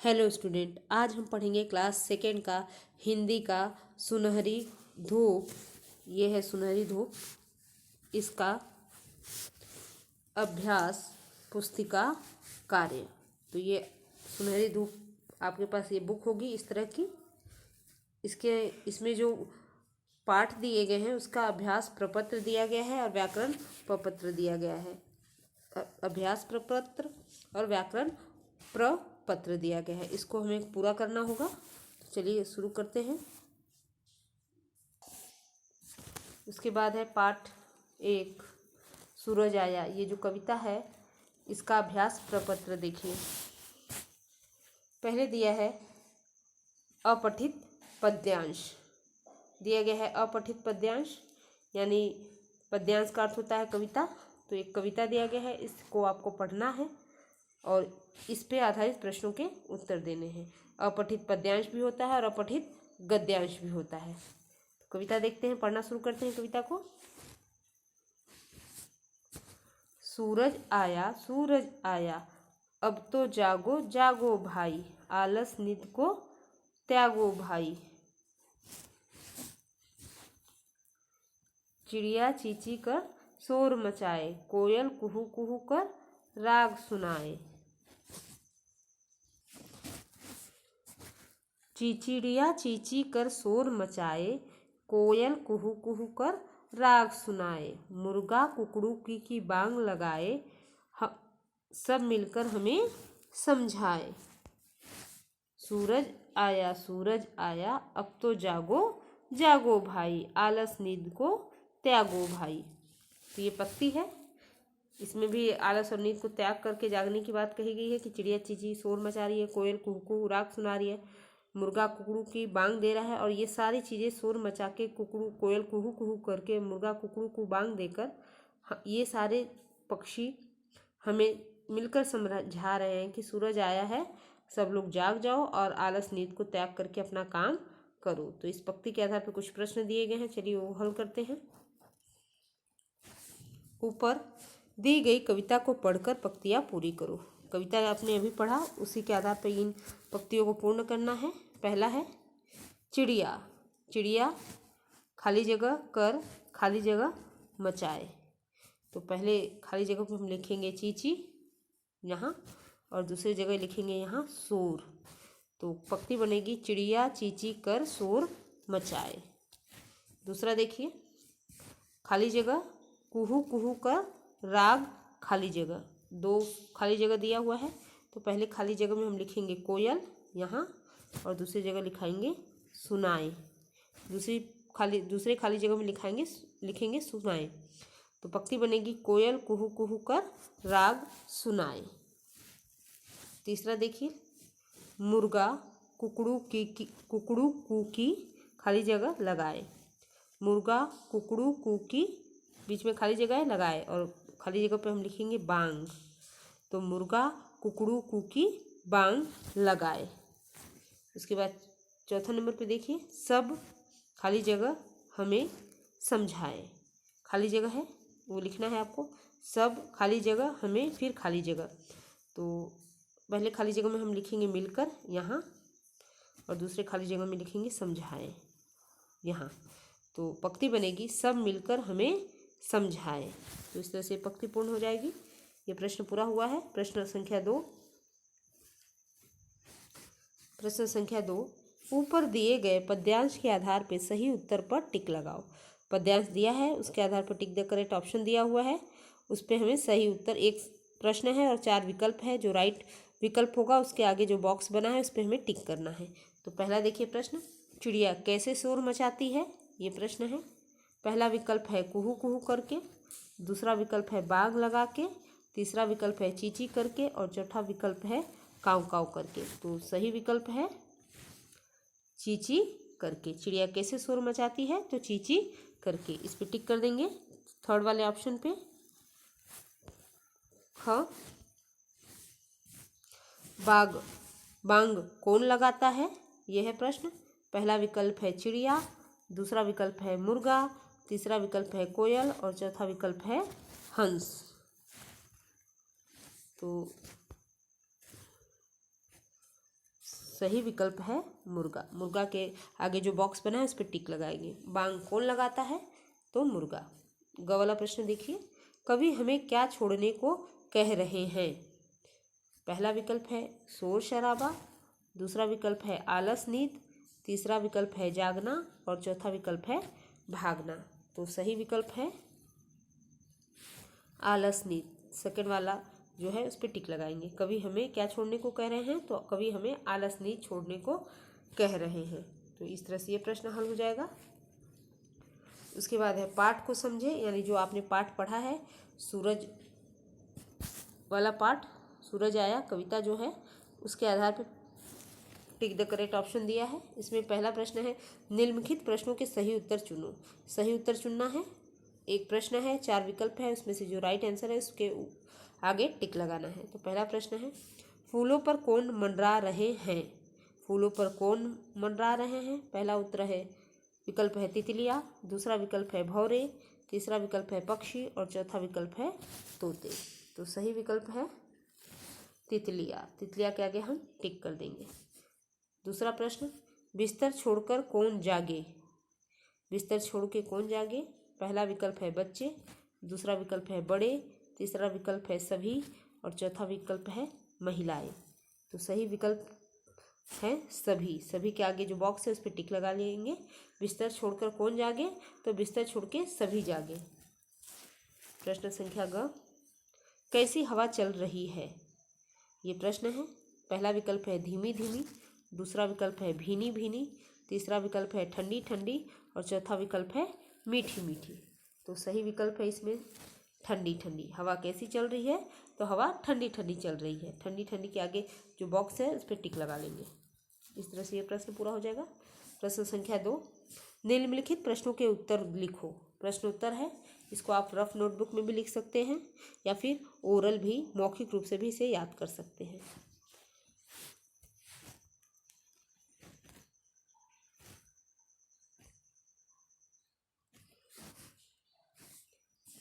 Hello student, आज हम पढ़ेंगे क्लास सेकेंड का हिंदी का सुनहरी धूप। ये है सुनहरी धूप, इसका अभ्यास पुस्तिका कार्य। तो ये सुनहरी धूप आपके पास ये बुक होगी इस तरह की। इसमें जो पाठ दिए गए हैं उसका अभ्यास प्रपत्र दिया गया है और व्याकरण प्रपत्र दिया गया है। अभ्यास प्रपत्र और व्याकरण प्रपत्र दिया गया है, इसको हमें पूरा करना होगा। चलिए शुरू करते हैं। उसके बाद है पाठ 1 सूरज आया। ये जो कविता है इसका अभ्यास प्रपत्र देखिए। पहले दिया है अपठित पद्यांश। दिया गया है अपठित पद्यांश, यानी पद्यांश का अर्थ होता है कविता। तो एक कविता दिया गया है, इसको आपको पढ़ना है और इस पे आधारित प्रश्नों के उत्तर देने हैं। अपठित पद्यांश भी होता है और अपठित गद्यांश भी होता है। तो कविता देखते हैं, पढ़ना शुरू करते हैं कविता को। सूरज आया, अब तो जागो जागो भाई, आलस निद को त्यागो भाई। चिड़िया चींची कर शोर मचाए, कोयल कुहू कुहू कर राग सुनाए। चिड़िया चींची कर शोर मचाए, कोयल कुहू कुहू कर राग सुनाए। मुर्गा कुकड़ू की बांग लगाए, सब मिलकर हमें समझाए। सूरज आया, अब तो जागो जागो भाई, आलस नींद को त्यागो भाई। तो ये पक्ति है, इसमें भी आलस और नींद को त्याग करके जागने की बात कही गई है कि चिड़िया चींची शोर मचा रही है, कोयल कुहू कुहू राग सुना रही है, मुर्गा कुकड़ू की बांग दे रहा है। और ये सारी चीज़ें शोर मचा के कोयल कुहू कुहू करके, मुर्गा कुकड़ू को बांग देकर ये सारे पक्षी हमें मिलकर समझा रहे हैं कि सूरज आया है, सब लोग जाग जाओ और आलस नींद को त्याग करके अपना काम करो। तो इस पंक्ति के आधार पर कुछ प्रश्न दिए गए हैं, चलिए वो हल करते हैं। ऊपर दी गई कविता को पढ़कर पंक्तियाँ पूरी करो। कविता आपने अभी पढ़ा, उसी के आधार पर इन पंक्तियों को पूर्ण करना है। पहला है चिड़िया, चिड़िया खाली जगह कर खाली जगह मचाए। तो पहले खाली जगह पर हम लिखेंगे चींची यहाँ, और दूसरी जगह लिखेंगे यहाँ शोर। तो पंक्ति बनेगी चिड़िया चींची कर शोर मचाए। दूसरा देखिए, खाली जगह कुहू कुहू कर राग खाली जगह। दो खाली जगह दिया हुआ है, तो पहले खाली जगह में हम लिखेंगे कोयल यहाँ और दूसरी जगह लिखाएंगे सुनाए। दूसरे खाली जगह में लिखेंगे सुनाए। तो पंक्ति बनेगी कोयल कुहू कुहू कर राग सुनाए। तीसरा देखिए, मुर्गा कुकड़ू की खाली जगह लगाए। मुर्गा कुकड़ू की बीच में खाली जगह है, लगाए, और खाली जगह पे हम लिखेंगे बांग। तो मुर्गा कुकड़ू की बांग लगाए। उसके बाद चौथा नंबर पे देखिए, सब खाली जगह हमें समझाए। खाली जगह है वो लिखना है आपको, सब खाली जगह हमें, फिर खाली जगह। तो पहले खाली जगह में हम लिखेंगे मिलकर यहाँ, और दूसरे खाली जगह में लिखेंगे समझाए यहाँ। तो पंक्ति बनेगी सब मिलकर हमें समझाए। तो इस तरह से पंक्ति पूर्ण हो जाएगी। ये प्रश्न पूरा हुआ है। प्रश्न संख्या 2, ऊपर दिए गए पद्यांश के आधार पर सही उत्तर पर टिक लगाओ। पद्यांश दिया है, उसके आधार पर टिक द करेक्ट ऑप्शन दिया हुआ है, उस पर हमें सही उत्तर, एक प्रश्न है और 4 विकल्प है। जो राइट विकल्प होगा उसके आगे जो बॉक्स बना है उस पर हमें टिक करना है। तो पहला देखिए प्रश्न, चिड़िया कैसे शोर मचाती है, ये प्रश्न है। पहला विकल्प है कुहू कुहू करके, दूसरा विकल्प है बाग लगा के, तीसरा विकल्प है चींची करके, और चौथा विकल्प है काव काव करके। तो सही विकल्प है चींची करके। चिड़िया कैसे शोर मचाती है, तो चींची करके। इस पे टिक कर देंगे थर्ड वाले ऑप्शन पे। ख, बांग कौन लगाता है, यह है प्रश्न। पहला विकल्प है चिड़िया, दूसरा विकल्प है मुर्गा, तीसरा विकल्प है कोयल, और चौथा विकल्प है हंस। तो सही विकल्प है मुर्गा। मुर्गा के आगे जो बॉक्स बना है उस पर टिक लगाएंगे। बांग कौन लगाता है? तो मुर्गा। ग वाला प्रश्न देखिए, कवि हमें क्या छोड़ने को कह रहे हैं? पहला विकल्प है शोर शराबा, दूसरा विकल्प है आलस नींद, तीसरा विकल्प है जागना और चौथा विकल्प है भागना। तो सही विकल्प है आलस नींद। सेकंड वाला जो है उस पर टिक लगाएंगे। कवि हमें क्या छोड़ने को कह रहे हैं? तो कवि हमें आलस नींद छोड़ने को कह रहे हैं। तो इस तरह से ये प्रश्न हल हो जाएगा। उसके बाद है पाठ को समझे, यानी जो आपने पाठ पढ़ा है सूरज वाला पाठ, सूरज आया कविता जो है उसके आधार पर टिक द करेक्ट ऑप्शन दिया है। इसमें पहला प्रश्न है निम्नलिखित प्रश्नों के सही उत्तर चुनो। सही उत्तर चुनना है। एक प्रश्न है, 4 विकल्प है, उसमें से जो राइट आंसर है उसके आगे टिक लगाना है। तो पहला प्रश्न है फूलों पर कौन मंडरा रहे हैं? फूलों पर कौन मंडरा रहे हैं? पहला उत्तर है विकल्प है तितलियाँ, दूसरा विकल्प है भौरे, तीसरा विकल्प है पक्षी और चौथा विकल्प है तोते। तो सही विकल्प है तितलियाँ। तितलियाँ के आगे हम टिक कर देंगे। दूसरा प्रश्न बिस्तर छोड़कर कौन जागे? बिस्तर छोड़ के कौन जागे? पहला विकल्प है बच्चे, दूसरा विकल्प है बड़े, तीसरा विकल्प है सभी और चौथा विकल्प है महिलाएं। तो सही विकल्प है सभी। सभी के आगे जो बॉक्स है उस पर टिक लगा लेंगे। बिस्तर छोड़कर कौन जागे? तो बिस्तर छोड़ के सभी जागे। प्रश्न संख्या ग, कैसी हवा चल रही है? ये प्रश्न है। पहला विकल्प है धीमी धीमी, दूसरा विकल्प है भीनी भीनी, तीसरा विकल्प है ठंडी ठंडी और चौथा विकल्प है मीठी मीठी। तो सही विकल्प है इसमें ठंडी ठंडी। हवा कैसी चल रही है? तो हवा ठंडी ठंडी चल रही है। ठंडी ठंडी के आगे जो बॉक्स है उस पर टिक लगा लेंगे। इस तरह से ये प्रश्न पूरा हो जाएगा। प्रश्न संख्या 2, निम्नलिखित प्रश्नों के उत्तर लिखो। प्रश्न उत्तर है, इसको आप रफ नोटबुक में भी लिख सकते हैं या फिर ओरल भी, मौखिक रूप से भी इसे याद कर सकते हैं।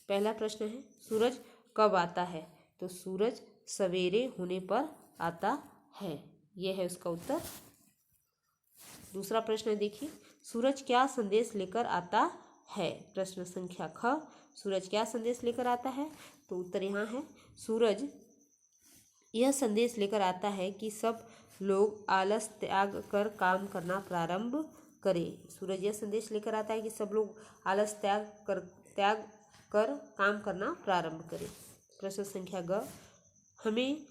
पहला प्रश्न है सूरज कब आता है? तो सूरज सवेरे होने पर आता है। यह है उसका उत्तर। दूसरा प्रश्न देखिए, सूरज क्या संदेश लेकर आता है? प्रश्न संख्या ख, सूरज क्या संदेश लेकर आता है? तो उत्तर यहाँ है, सूरज यह संदेश लेकर आता है कि सब लोग आलस त्याग कर काम करना प्रारंभ करें। सूरज यह संदेश लेकर आता है कि सब लोग आलस त्याग कर काम करना प्रारंभ करें। प्रश्न संख्या ग, हमें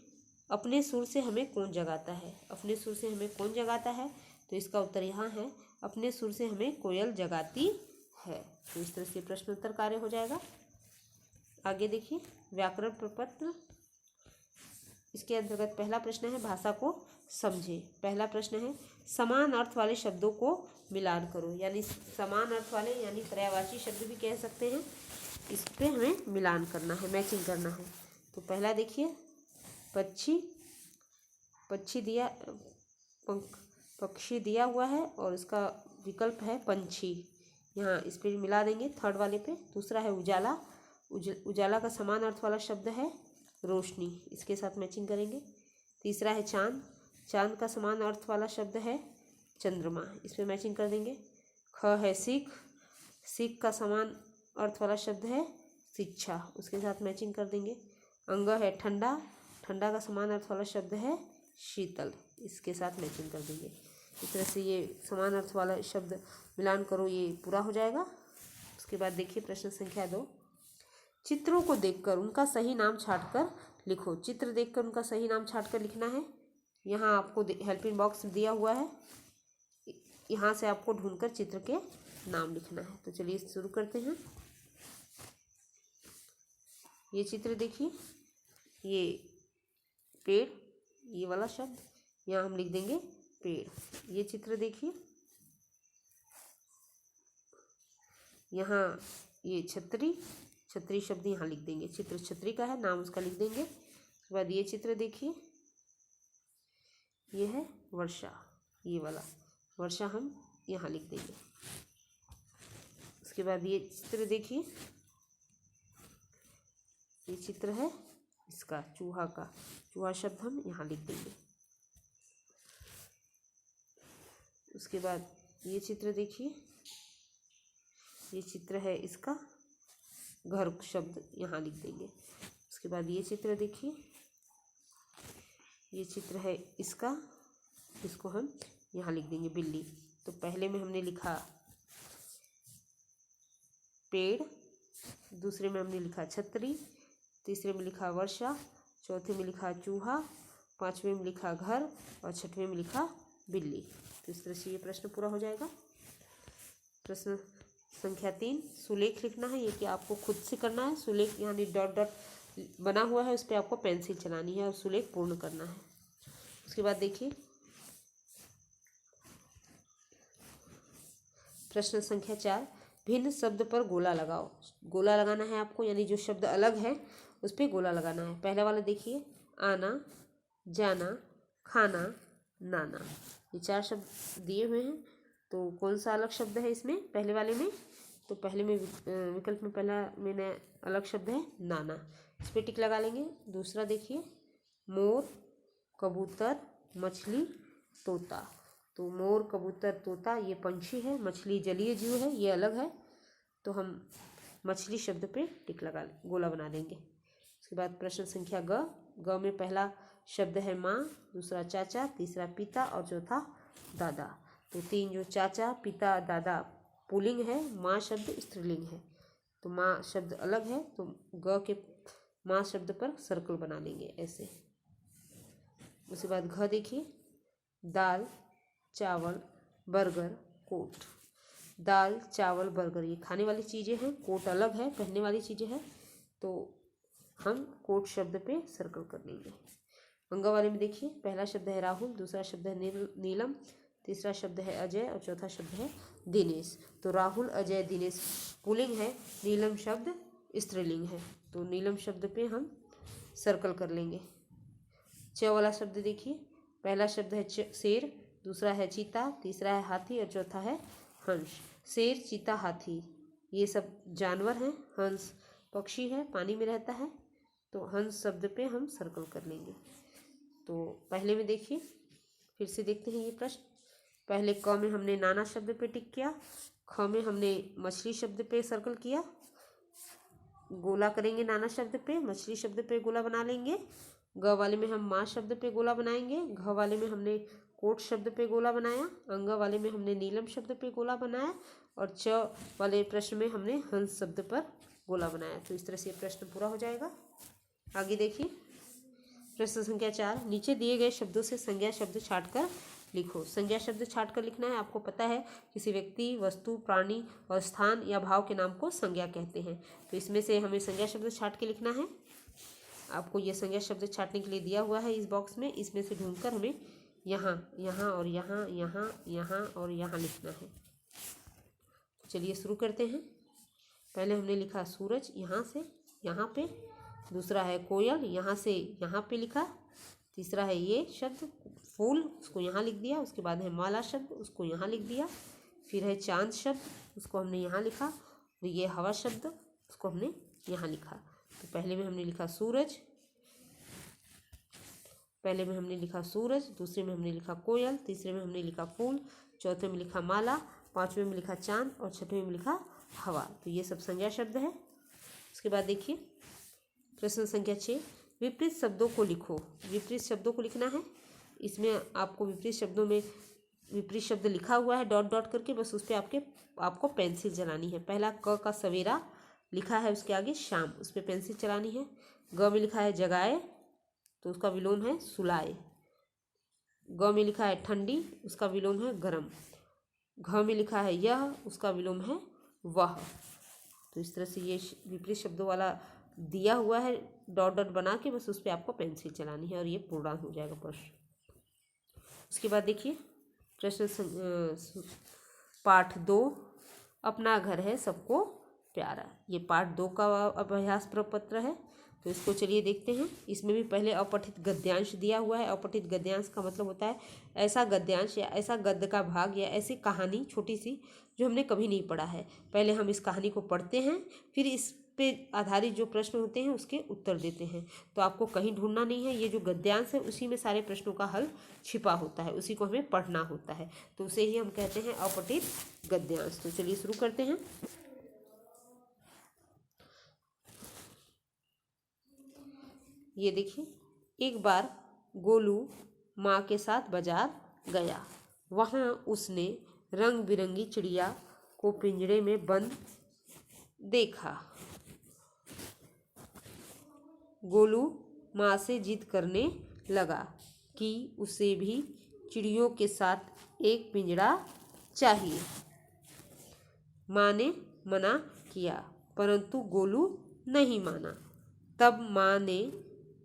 अपने सुर से हमें कौन जगाता है? अपने सुर से हमें कौन जगाता है? तो इसका उत्तर यहाँ है, अपने सुर से हमें कोयल जगाती है। तो इस तरह से प्रश्न उत्तर कार्य हो जाएगा। आगे देखिए व्याकरण प्रपत्र, इसके अंतर्गत पहला प्रश्न है भाषा को समझे। पहला प्रश्न है समान अर्थ वाले शब्दों को मिलान करो, यानी समान अर्थ वाले यानी पर्यायवाची शब्द भी कह सकते हैं। इस पे हमें मिलान करना है, मैचिंग करना है। तो पहला देखिए पक्षी, पक्षी दिया पक्षी दिया हुआ है और इसका विकल्प है पंछी। यहाँ इस पर मिला देंगे थर्ड वाले पे। दूसरा है उजाला, उजाला का समान अर्थ वाला शब्द है रोशनी, इसके साथ मैचिंग करेंगे। तीसरा है चांद, चांद का समान अर्थ वाला शब्द है चंद्रमा, इस पर मैचिंग कर देंगे। ख है सीख, सीख का समान अर्थ वाला शब्द है शिक्षा, उसके साथ मैचिंग कर देंगे। अंग है ठंडा, ठंडा का समान अर्थ वाला शब्द है शीतल, इसके साथ मैचिंग कर देंगे। इस तरह से ये समान अर्थ वाला शब्द मिलान करो, ये पूरा हो जाएगा। उसके बाद देखिए प्रश्न संख्या 2, चित्रों को देखकर उनका सही नाम छांटकर लिखो। चित्र देखकर उनका सही नाम छांटकर लिखना है। यहाँ आपको हेल्पिंग बॉक्स दिया हुआ है, यहाँ से आपको ढूंढकर चित्र के नाम लिखना है। तो चलिए शुरू करते हैं। ये चित्र देखिए, ये पेड़, ये वाला शब्द यहाँ हम लिख देंगे पेड़। ये चित्र देखिए, यहाँ ये छतरी, छतरी शब्द यहाँ लिख देंगे। चित्र छतरी का है, नाम उसका लिख देंगे। उसके बाद ये चित्र देखिए, ये है वर्षा, ये वाला वर्षा हम यहाँ लिख देंगे। उसके बाद ये चित्र देखिए, ये चित्र है इसका चूहा का, चूहा शब्द हम यहाँ लिख देंगे। उसके बाद ये चित्र देखिए, ये चित्र है इसका, घर शब्द यहाँ लिख देंगे। उसके बाद ये चित्र देखिए, ये चित्र है इसका, इसको हम यहाँ लिख देंगे बिल्ली। तो पहले में हमने लिखा पेड़, दूसरे में हमने लिखा छतरी, तीसरे में लिखा वर्षा, चौथे में लिखा चूहा, पांचवें में लिखा घर और छठवें में लिखा बिल्ली। तो इस तरह से ये प्रश्न पूरा हो जाएगा। प्रश्न संख्या 3, सुलेख लिखना है। ये कि आपको खुद से करना है। सुलेख यानी डॉट डॉट बना हुआ है, उस पर आपको पेंसिल चलानी है और सुलेख पूर्ण करना है। उसके बाद देखिए प्रश्न संख्या 4, भिन्न शब्द पर गोला लगाओ। गोला लगाना है आपको, यानी जो शब्द अलग है उस पर गोला लगाना है। पहला वाला देखिए, आना, जाना, खाना, नाना, ये 4 शब्द दिए हुए हैं। तो कौन सा अलग शब्द है इसमें? पहले वाले में, तो पहले में विकल्प में पहला में अलग शब्द है नाना, इस पर टिक लगा लेंगे। दूसरा देखिए, मोर, कबूतर, मछली, तोता। तो मोर, कबूतर, तोता ये पंछी है, मछली जलीय जीव है, ये अलग है। तो हम मछली शब्द पे टिक लगा गोला बना देंगे। उसके बाद प्रश्न संख्या ग में पहला शब्द है माँ, दूसरा चाचा, तीसरा पिता और चौथा दादा। तो 3 जो चाचा, पिता, दादा पुल्लिंग है, माँ शब्द स्त्रीलिंग है। तो माँ शब्द अलग है, तो ग के माँ शब्द पर सर्कल बना लेंगे ऐसे। उसके बाद घ देखिए, दाल, चावल, बर्गर, कोट। दाल, चावल, बर्गर ये खाने वाली चीज़ें हैं, कोट अलग है, पहनने वाली चीज़ें हैं। तो हम कोट शब्द पे सर्कल कर लेंगे। अंग वाले में देखिए, पहला शब्द है राहुल, दूसरा शब्द है नीलम, तीसरा शब्द है अजय और चौथा शब्द है दिनेश। तो राहुल, अजय, दिनेश पुल्लिंग है, नीलम शब्द स्त्रीलिंग है। तो नीलम शब्द पे हम सर्कल कर लेंगे। च वाला शब्द देखिए, पहला शब्द है शेर, दूसरा है चीता, तीसरा है हाथी और चौथा है हंस। शेर, चीता, हाथी ये सब जानवर हैं। हंस पक्षी है, पानी में रहता है। तो हंस शब्द पे हम सर्कल कर लेंगे। तो पहले में देखिए, फिर से देखते हैं ये प्रश्न। पहले क में हमने नाना शब्द पे टिक किया, ख में हमने मछली शब्द पे सर्कल किया, गोला करेंगे नाना शब्द पे, मछली शब्द पे गोला बना लेंगे। ग वाले में हम माँ शब्द पे गोला बनाएंगे, घ वाले में हमने कोट शब्द पे गोला बनाया, अंग वाले में हमने नीलम शब्द पे गोला बनाया और च वाले प्रश्न में हमने हंस शब्द पर गोला बनाया। तो इस तरह से प्रश्न पूरा हो जाएगा। आगे देखिए प्रश्न संख्या 4, नीचे दिए गए शब्दों से संज्ञा शब्द छांटकर लिखो। संज्ञा शब्द छांटकर लिखना है। आपको पता है किसी व्यक्ति, वस्तु, प्राणी और स्थान या भाव के नाम को संज्ञा कहते हैं। तो इसमें से हमें संज्ञा शब्द छांट के लिखना है। आपको ये संज्ञा शब्द छांटने के लिए दिया हुआ है इस बॉक्स में। इसमें से ढूंढकर हमें यहाँ, यहाँ और यहाँ, यहाँ, यहाँ और यहाँ लिखना है। तो चलिए शुरू करते हैं। पहले हमने लिखा सूरज, यहाँ से यहाँ पे, दूसरा है कोयल, यहाँ से यहाँ पे लिखा, तीसरा है ये शब्द फूल, उसको यहाँ लिख दिया। उसके बाद है माला शब्द, उसको यहाँ लिख दिया। फिर है चांद शब्द, उसको हमने यहाँ लिखा। और ये हवा शब्द, उसको हमने यहाँ लिखा। तो पहले में हमने लिखा सूरज, पहले में हमने लिखा सूरज, दूसरे में हमने लिखा कोयल, तीसरे में हमने लिखा फूल, चौथे में लिखा माला, पांचवें में लिखा चांद और छठवें में लिखा हवा। तो ये सब संज्ञा शब्द है। उसके बाद देखिए प्रश्न संख्या 6, विपरीत शब्दों को लिखो। विपरीत शब्दों को लिखना है। इसमें आपको विपरीत शब्दों में विपरीत शब्द लिखा हुआ है डॉट डॉट करके, बस उस पर आपको पेंसिल चलानी है। पहला क का सवेरा लिखा है, उसके आगे शाम, उस पर पेंसिल चलानी है। ग में लिखा है जगाए, तो उसका विलोम है सुलाए। ग में लिखा है ठंडी, उसका विलोम है गरम। घ में लिखा है यह, उसका विलोम है वह। तो इस तरह से ये विपरीत शब्दों वाला दिया हुआ है डॉट डॉट बना के, बस उस पर आपको पेंसिल चलानी है और ये पूर्ण हो जाएगा प्रश्न। उसके बाद देखिए प्रश्न पाठ 2, अपना घर है सबको प्यारा। ये पाठ 2 का अभ्यास प्रपत्र है। तो इसको चलिए देखते हैं। इसमें भी पहले अपठित गद्यांश दिया हुआ है। अपठित गद्यांश का मतलब होता है ऐसा गद्यांश या ऐसा गद्य का भाग या ऐसी कहानी छोटी सी जो हमने कभी नहीं पढ़ा है। पहले हम इस कहानी को पढ़ते हैं, फिर इस पे आधारित जो प्रश्न होते हैं उसके उत्तर देते हैं। तो आपको कहीं ढूंढना नहीं है, ये जो गद्यांश है उसी में सारे प्रश्नों का हल छिपा होता है, उसी को हमें पढ़ना होता है, तो उसे ही हम कहते हैं अपठित गद्यांश। तो चलिए शुरू करते हैं। ये देखिए, एक बार गोलू माँ के साथ बाजार गया। वहाँ उसने रंग बिरंगी चिड़िया को पिंजरे में बंद देखा। गोलू माँ से जिद करने लगा कि उसे भी चिड़ियों के साथ एक पिंजरा चाहिए। माँ ने मना किया, परंतु गोलू नहीं माना। तब माँ ने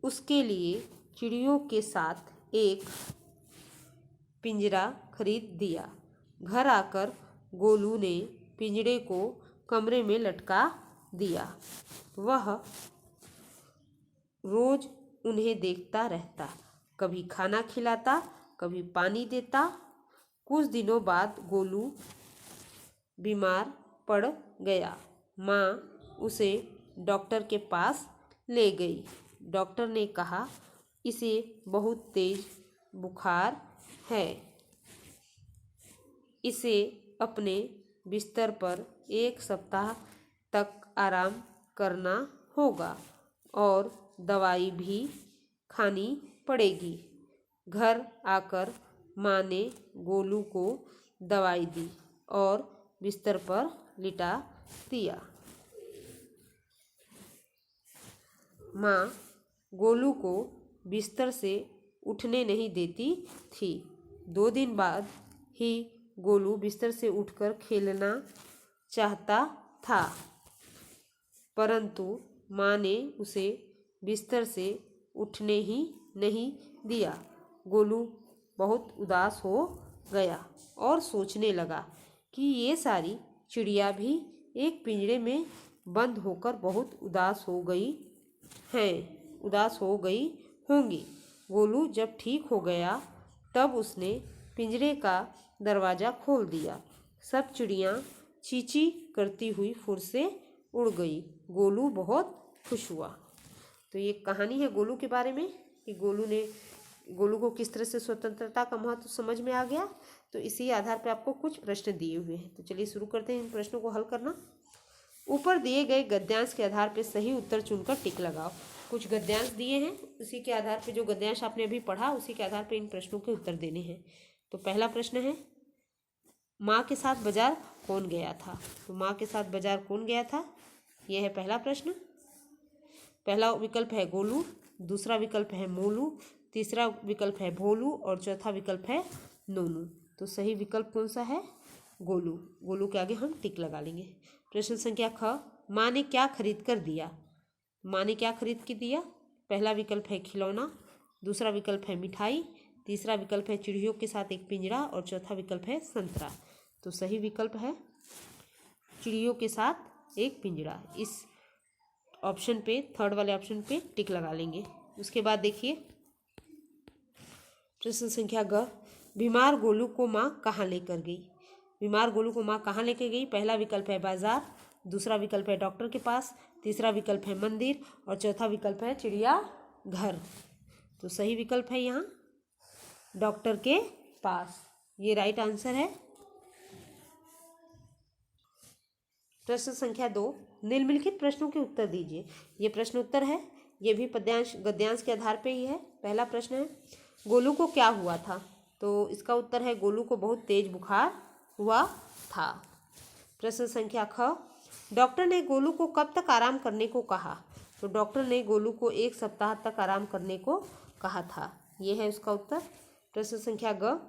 उसके लिए चिड़ियों के साथ एक पिंजरा खरीद दिया। घर आकर गोलू ने पिंजरे को कमरे में लटका दिया। वह रोज उन्हें देखता रहता, कभी खाना खिलाता, कभी पानी देता। कुछ दिनों बाद गोलू बीमार पड़ गया। माँ उसे डॉक्टर के पास ले गई। डॉक्टर ने कहा, इसे बहुत तेज बुखार है, इसे अपने बिस्तर पर 1 सप्ताह तक आराम करना होगा और दवाई भी खानी पड़ेगी। घर आकर माँ ने गोलू को दवाई दी और बिस्तर पर लिटा दिया। माँ गोलू को बिस्तर से उठने नहीं देती थी। 2 दिन बाद ही गोलू बिस्तर से उठकर खेलना चाहता था, परंतु माँ ने उसे बिस्तर से उठने ही नहीं दिया। गोलू बहुत उदास हो गया और सोचने लगा कि ये सारी चिड़िया भी एक पिंजरे में बंद होकर बहुत उदास हो गई होंगी। गोलू जब ठीक हो गया तब उसने पिंजरे का दरवाज़ा खोल दिया। सब चिड़ियाँ चींची करती हुई फुर से उड़ गई। गोलू बहुत खुश हुआ। तो ये कहानी है गोलू के बारे में कि गोलू को किस तरह से स्वतंत्रता का महत्व समझ में आ गया। तो इसी आधार पर आपको कुछ प्रश्न दिए हुए हैं। तो चलिए शुरू करते हैं इन प्रश्नों को हल करना। ऊपर दिए गए गद्यांश के आधार पर सही उत्तर चुनकर टिक लगाओ। कुछ गद्यांश दिए हैं, उसी के आधार पर जो गद्यांश आपने अभी पढ़ा उसी के आधार पर इन प्रश्नों के उत्तर देने हैं। तो पहला प्रश्न है, माँ के साथ बाजार कौन गया था? तो माँ के साथ बाजार कौन गया था, यह है पहला प्रश्न। पहला विकल्प है गोलू, दूसरा विकल्प है मोलू, तीसरा विकल्प है भोलू और चौथा विकल्प है नोनू। तो सही विकल्प कौन सा है? गोलू। गोलू के आगे हम टिक लगा लेंगे। प्रश्न संख्या ख, माँ ने क्या खरीद कर दिया? माँ ने क्या खरीद के दिया? पहला विकल्प है खिलौना, दूसरा विकल्प है मिठाई, तीसरा विकल्प है चिड़ियों के साथ एक पिंजरा और चौथा विकल्प है संतरा। तो सही विकल्प है चिड़ियों के साथ एक पिंजरा। इस ऑप्शन पे, थर्ड वाले ऑप्शन पे टिक लगा लेंगे। उसके बाद देखिए प्रश्न संख्या ग, बीमार गोलू को माँ कहाँ लेकर गई? बीमार गोलू को माँ कहाँ लेकर गई? पहला विकल्प है बाजार, दूसरा विकल्प है डॉक्टर के पास, तीसरा विकल्प है मंदिर और चौथा विकल्प है चिड़िया घर। तो सही विकल्प है यहाँ डॉक्टर के पास, ये राइट आंसर है। प्रश्न संख्या 2, निम्नलिखित प्रश्नों के उत्तर दीजिए। ये प्रश्न उत्तर है, ये भी गद्यांश के आधार पे ही है। पहला प्रश्न है, गोलू को क्या हुआ था? तो इसका उत्तर है गोलू को बहुत तेज बुखार हुआ था। प्रश्न संख्या ख, डॉक्टर ने गोलू को कब तक आराम करने को कहा? तो डॉक्टर ने गोलू को 1 सप्ताह तक आराम करने को कहा था, ये है उसका उत्तर। प्रश्न संख्या ग,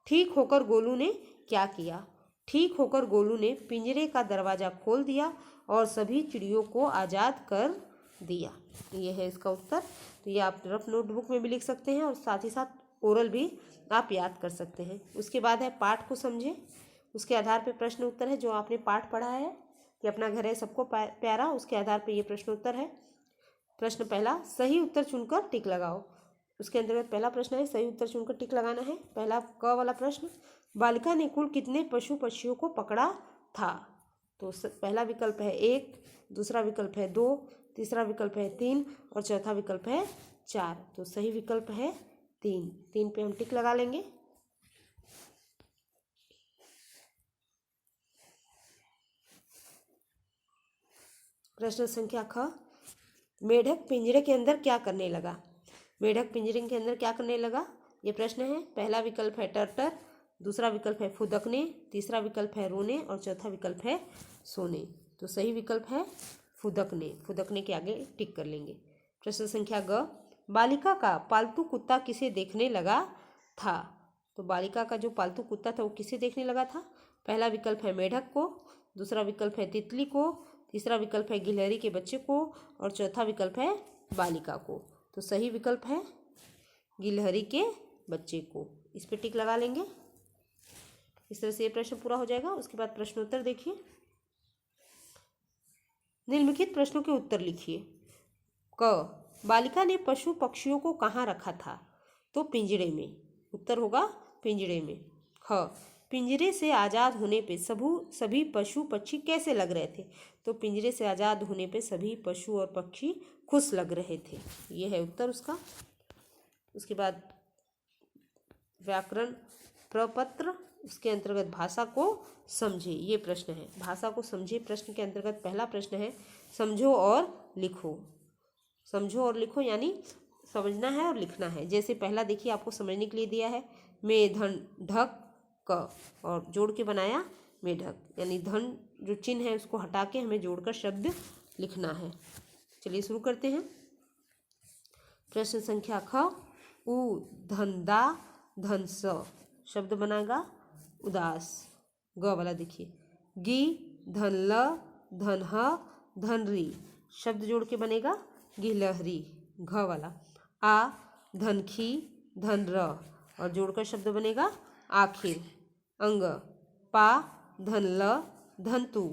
ठीक होकर गोलू ने क्या किया? ठीक होकर गोलू ने पिंजरे का दरवाज़ा खोल दिया और सभी चिड़ियों को आज़ाद कर दिया, ये है इसका उत्तर। तो ये आप रफ नोटबुक में भी लिख सकते हैं और साथ ही साथ ओरल भी आप याद कर सकते हैं। उसके बाद है पाठ को समझें। उसके आधार पर प्रश्न उत्तर है, जो आपने पाठ पढ़ा है कि अपना घर है सबको प्यारा, उसके आधार पर ये प्रश्न उत्तर है। प्रश्न पहला, सही उत्तर चुनकर टिक लगाओ। उसके अंतर्गत पहला प्रश्न है, सही उत्तर चुनकर टिक लगाना है। पहला क वाला प्रश्न, बालिका ने कुल कितने पशु पक्षियों को पकड़ा था? तो पहला विकल्प है 1, दूसरा विकल्प है 2, तीसरा विकल्प है 3 और चौथा विकल्प है 4। तो सही विकल्प है 3। 3 पे हम टिक लगा लेंगे। प्रश्न संख्या ख, मेढक पिंजरे के अंदर क्या करने लगा। मेढक पिंजरे के अंदर क्या करने लगा, ये प्रश्न है। पहला विकल्प है टर्टर, दूसरा विकल्प है फुदकने, तीसरा विकल्प है रोने और चौथा विकल्प है सोने। तो सही विकल्प है फुदकने। फुदकने के आगे टिक कर लेंगे। प्रश्न संख्या ग, बालिका का पालतू कुत्ता किसे देखने लगा था। तो बालिका का जो पालतू कुत्ता था वो किसे देखने लगा था। पहला विकल्प है मेढक को, दूसरा विकल्प है तितली को, तीसरा विकल्प है गिलहरी के बच्चे को और चौथा विकल्प है बालिका को। तो सही विकल्प है गिलहरी के बच्चे को। इस पर टिक लगा लेंगे। इस तरह से ये प्रश्न पूरा हो जाएगा। उसके बाद प्रश्नोत्तर देखिए। निम्नलिखित प्रश्नों के उत्तर लिखिए। क, बालिका ने पशु पक्षियों को कहाँ रखा था। तो पिंजरे में। उत्तर होगा पिंजरे में। ख, पिंजरे से आज़ाद होने पे सभी पशु पक्षी कैसे लग रहे थे। तो पिंजरे से आज़ाद होने पे सभी पशु और पक्षी खुश लग रहे थे। ये है उत्तर उसका। उसके बाद व्याकरण प्रपत्र, उसके अंतर्गत भाषा को समझे, ये प्रश्न है। भाषा को समझे प्रश्न के अंतर्गत पहला प्रश्न है समझो और लिखो। समझो और लिखो यानी समझना है और लिखना है। जैसे पहला देखिए आपको समझने के लिए दिया है में धन ढक क और जोड़ के बनाया मेढक, यानी धन जो चिन्ह है उसको हटा के हमें जोड़कर शब्द लिखना है। चलिए शुरू करते हैं। प्रश्न संख्या ख, उ धनदा धन स शब्द बनेगा उदास। ग वाला देखिए गी धन ल धन ह धन री शब्द जोड़ के बनेगा गिलहरी। घ वाला आ धन खी धन र और जोड़कर शब्द बनेगा आखिर। अंग पा धन ल धन तू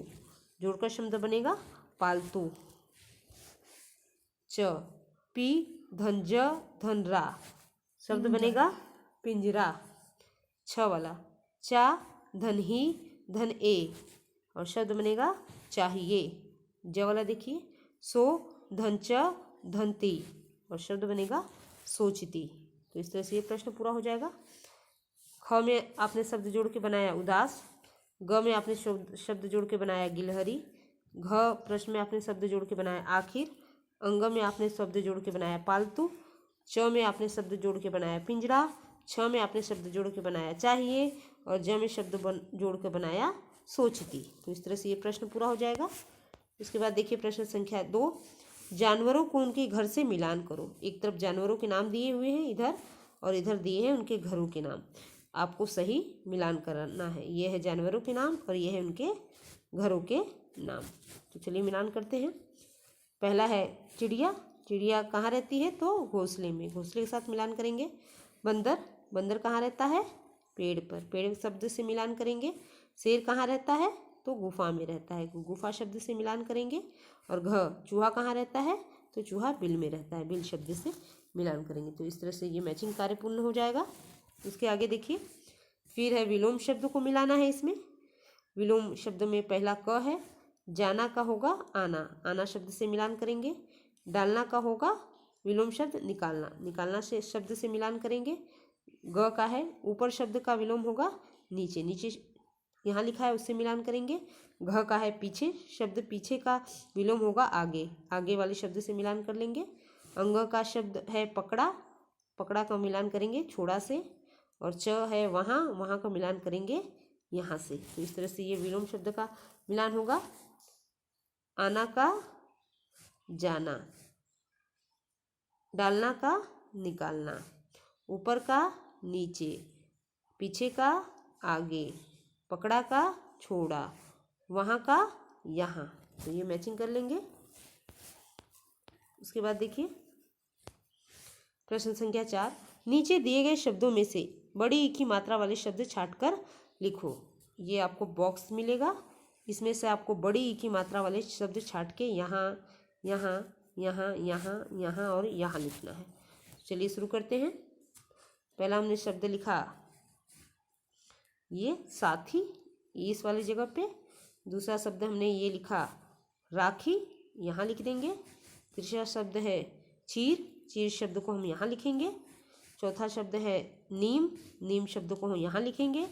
जोड़कर शब्द बनेगा पालतू। च पी धन ज धन रा शब्द बनेगा पिंजरा। छ वाला चा धन ही धन ए और शब्द बनेगा चाहिए। ज वाला देखिए सो धन च धन ती और शब्द बनेगा सोचती। तो इस तरह से ये प्रश्न पूरा हो जाएगा। ख में आपने शब्द जोड़ के बनाया उदास। ग में आपने शब्द जोड़ के बनाया गिलहरी। घ प्रश्न में आपने शब्द जोड़ के बनाया आखिर। अंग में आपने शब्द जोड़ के बनाया पालतू। च में आपने शब्द जोड़ के बनाया पिंजरा। छ में आपने शब्द जोड़ के बनाया चाहिए और ज में शब्द जोड़ के बनाया सोचती। तो इस तरह से ये प्रश्न पूरा हो जाएगा। उसके बाद देखिए प्रश्न संख्या 2, जानवरों को उनके घर से मिलान करो। एक तरफ जानवरों के नाम दिए हुए हैं इधर और इधर दिए हैं उनके घरों के नाम। आपको सही मिलान करना है। ये है जानवरों के नाम और ये है उनके घरों के नाम। तो चलिए मिलान करते हैं। पहला है चिड़िया। चिड़िया कहाँ रहती है तो घोंसले में। घोंसले के साथ मिलान करेंगे। बंदर। बंदर कहाँ रहता है पेड़ पर। पेड़ शब्द से मिलान करेंगे। शेर कहाँ रहता है तो गुफा में रहता है। गुफा शब्द से मिलान करेंगे। और घ चूहा कहाँ रहता है तो चूहा बिल में रहता है। बिल शब्द से मिलान करेंगे। तो इस तरह से ये मैचिंग कार्य पूर्ण हो जाएगा। इसके आगे देखिए फिर है विलोम शब्द को मिलाना है। इसमें विलोम शब्द में पहला क है। जाना का होगा आना। आना शब्द से मिलान करेंगे। डालना का होगा विलोम शब्द निकालना। निकालना से शब्द से मिलान करेंगे। ग का है ऊपर शब्द का विलोम होगा नीचे। नीचे यहाँ लिखा है उससे मिलान करेंगे। घ का है पीछे शब्द पीछे का विलोम होगा आगे। आगे वाले शब्द से मिलान कर लेंगे। अंग का शब्द है पकड़ा। पकड़ा का मिलान करेंगे छोड़ा से। और च है वहाँ। वहाँ का मिलान करेंगे यहाँ से। तो इस तरह से ये विलोम शब्द का मिलान होगा। आना का जाना, डालना का निकालना, ऊपर का नीचे, पीछे का आगे, पकड़ा का छोड़ा, वहाँ का यहाँ। तो ये मैचिंग कर लेंगे। उसके बाद देखिए प्रश्न संख्या 4, नीचे दिए गए शब्दों में से बड़ी ई की मात्रा वाले शब्द छांटकर लिखो। ये आपको बॉक्स मिलेगा। इसमें से आपको बड़ी ई की मात्रा वाले शब्द छांट के यहाँ यहाँ यहाँ यहाँ यहाँ और यहाँ लिखना है। चलिए शुरू करते हैं। पहला हमने शब्द लिखा ये साथी, इस वाली जगह पे दूसरा शब्द हमने ये लिखा राखी, यहाँ लिख देंगे। तीसरा शब्द है चीर, चीर शब्द को हम यहाँ लिखेंगे। चौथा शब्द है नीम, नीम शब्द को हम यहाँ लिखेंगे।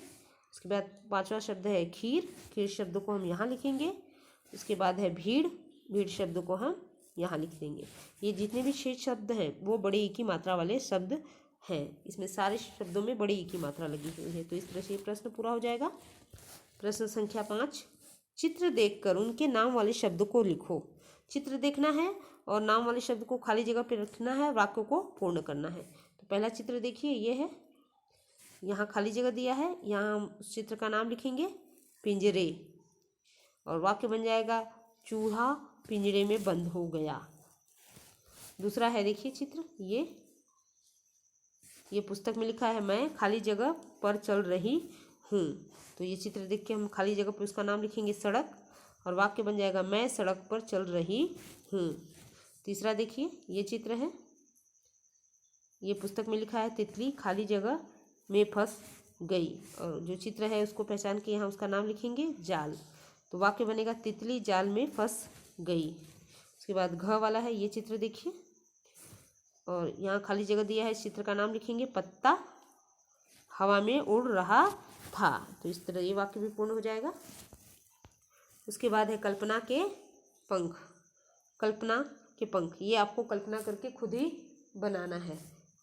उसके बाद पांचवा शब्द है खीर, खीर शब्द को हम यहाँ लिखेंगे। उसके बाद है भीड़, भीड़ शब्द को हम यहाँ लिख देंगे। ये जितने भी 6 शब्द हैं वो बड़े ई की मात्रा वाले शब्द हैं। इसमें सारे शब्दों में बड़ी ई की मात्रा लगी हुई है। तो इस तरह से ये प्रश्न पूरा हो जाएगा। प्रश्न संख्या 5, चित्र देखकर उनके नाम वाले शब्द को लिखो। चित्र देखना है और नाम वाले शब्द को खाली जगह पर रखना है, वाक्य को पूर्ण करना है। तो पहला चित्र देखिए, ये है, यहाँ खाली जगह दिया है, यहाँ हम उस चित्र का नाम लिखेंगे पिंजरे, और वाक्य बन जाएगा चूहा पिंजरे में बंद हो गया। दूसरा है, देखिए चित्र, ये पुस्तक में लिखा है मैं खाली जगह पर चल रही हूँ। तो ये चित्र देख के हम खाली जगह पर उसका नाम लिखेंगे सड़क, और वाक्य बन जाएगा मैं सड़क पर चल रही हूँ। तीसरा देखिए, ये चित्र है, ये पुस्तक में लिखा है तितली खाली जगह में फंस गई, और जो चित्र है उसको पहचान के यहाँ उसका नाम लिखेंगे जाल। तो वाक्य बनेगा तितली जाल में फंस गई। उसके बाद घ वाला है, ये चित्र देखिए, और यहाँ खाली जगह दिया है, इस चित्र का नाम लिखेंगे पत्ता हवा में उड़ रहा था। तो इस तरह ये वाक्य भी पूर्ण हो जाएगा। उसके बाद है कल्पना के पंख, कल्पना के पंख, ये आपको कल्पना करके खुद ही बनाना है।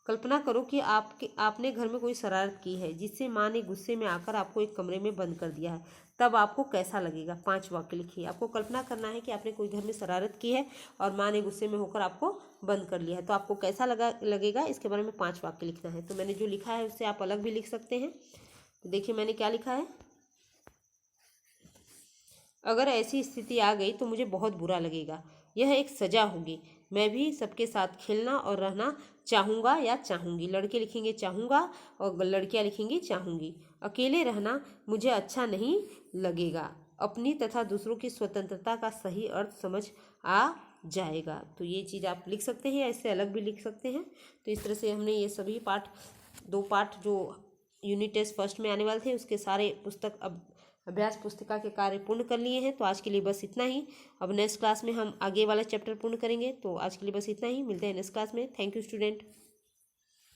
कल्पना करो कि आपने घर में कोई शरारत की है जिससे माँ ने गुस्से में आकर आपको एक कमरे में बंद कर दिया है, तब आपको कैसा लगेगा। 5 वाक्य लिखिए। आपको कल्पना करना है कि आपने कोई घर में शरारत की है और माँ ने गुस्से में होकर आपको बंद कर लिया है, तो आपको कैसा लगेगा, इसके बारे में 5 वाक्य लिखना है। तो मैंने जो लिखा है उससे आप अलग भी लिख सकते हैं। तो देखिए मैंने क्या लिखा है, अगर ऐसी स्थिति आ गई तो मुझे बहुत बुरा लगेगा, यह एक सजा होगी। मैं भी सबके साथ खेलना और रहना चाहूँगा या चाहूँगी। लड़के लिखेंगे चाहूँगा और लड़कियाँ लिखेंगी चाहूँगी। अकेले रहना मुझे अच्छा नहीं लगेगा। अपनी तथा दूसरों की स्वतंत्रता का सही अर्थ समझ आ जाएगा। तो ये चीज़ आप लिख सकते हैं या इससे अलग भी लिख सकते हैं। तो इस तरह से हमने ये सभी पाठ, 2 पाठ जो यूनिट टेस्ट फर्स्ट में आने वाले थे उसके सारे पुस्तक अभ्यास पुस्तिका के कार्य पूर्ण कर लिए हैं। तो आज के लिए बस इतना ही। अब नेक्स्ट क्लास में हम आगे वाला चैप्टर पूर्ण करेंगे। तो आज के लिए बस इतना ही, मिलते हैं नेक्स्ट क्लास में। Thank you student.